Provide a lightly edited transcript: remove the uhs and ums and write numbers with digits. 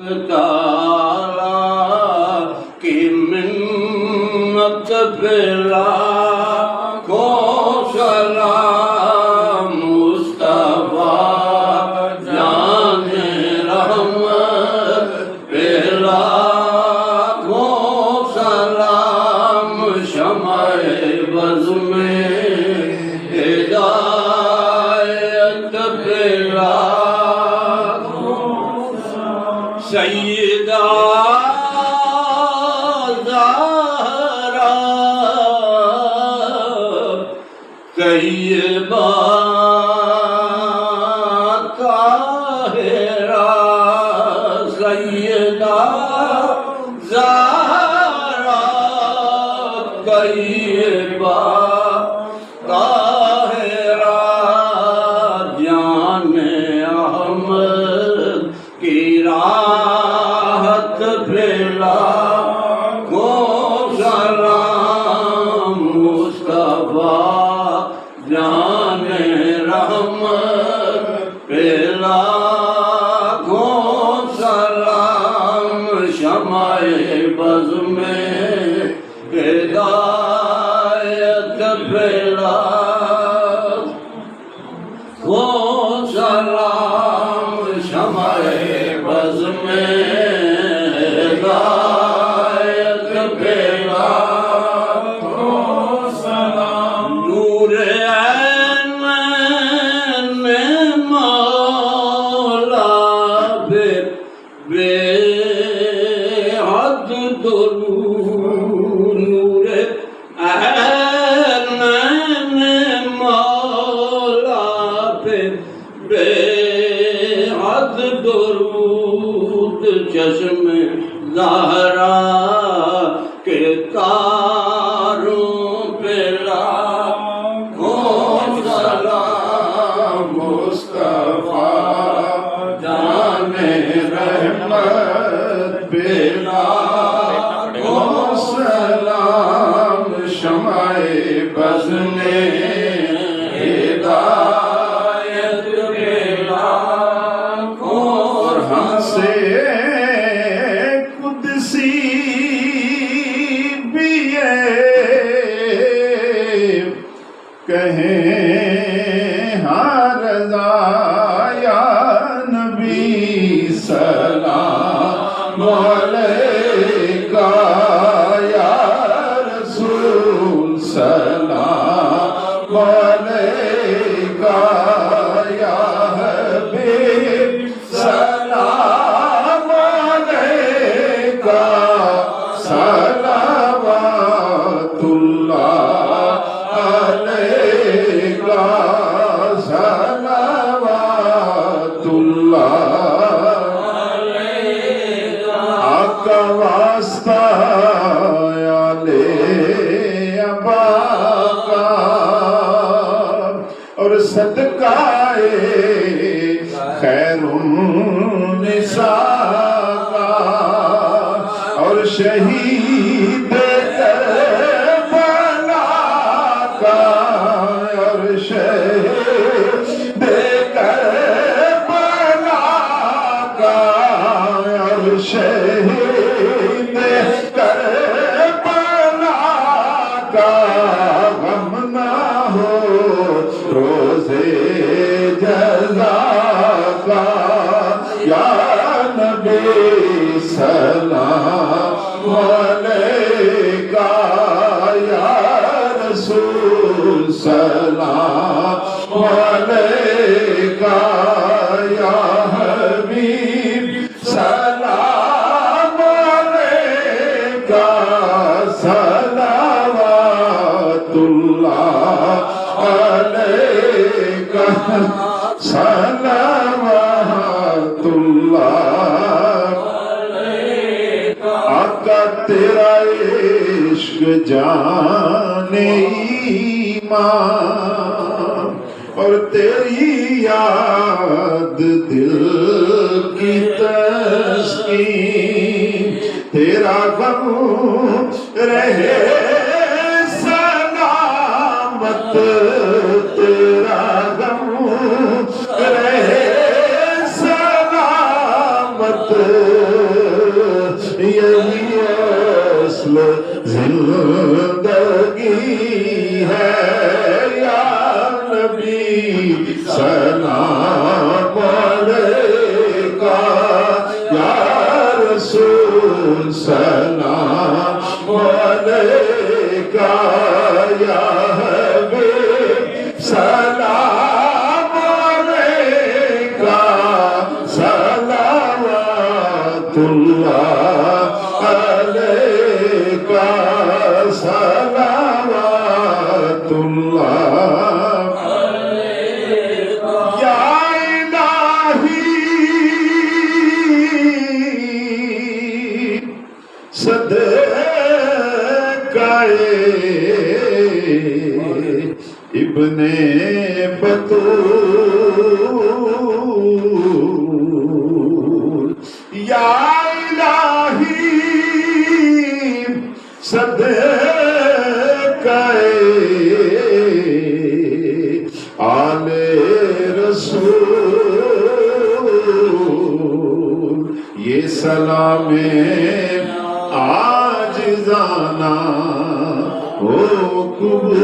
تعالی کی منت پلا کو سلام مصطفیٰ جان رحمت پلا کو سلام شمع بز میں ہدایت پلا سیدہ زہرا طیبہ طاہرہ سیدہ زہرا طیبہ طاہرہ جان احمد کی راحت پھیلا کو سلام مصطفیٰ جان رحمت پھیلا کو سلام شمع بز میں ہدایت پھیلا کو سلام شمع بز میں ہدایت پھیلا کو سلام نور عین میں مولا پہ بے حد درود نور عین میں مولا پہ بے حد درود چشم زہرا کے تاروں پہ لاکھوں سلام مصطفیٰ جان رحمت پہ لاکھوں سلام شمع بز میں ہدایت پھیلا اور ہم سے قدسی بھی کہیں ہاں رضا یا نبی سلام علیکہ یا رسول سلام علیکہ یا حبیب سلام علیکہ صلوات اللہ علیکہ صلوات اللہ آقا واسطہ علی ابا کا اور صدقہ خیر النساء کا اور شہید کربلا کا اور شہید کربلا کا اور شہید کربلا کا غم نہ ہو روزے جزا کا یا نبی سلام علیکہ یا رسول سلام علیکہ یا حبیب سلام علیکہ صلوات اللہ علیکہ صلوات اللہ آقا تیرا عشق جان ایمان اور تیری یاد دل کی تسکین تیرا غم رہے سلامت تیرا غم رہے سلامت یہی اصل زندگی ہے یا نبی سلام علیکہ یا رسول سلام علیکہ یا حبیب سلام علیکہ صلوات اللہ علیکہ صلوات اللہ یا الہی صدقہ ابن بطول یا الہی صدقہ آل رسول یہ سلام عاجزانہ ہو قبول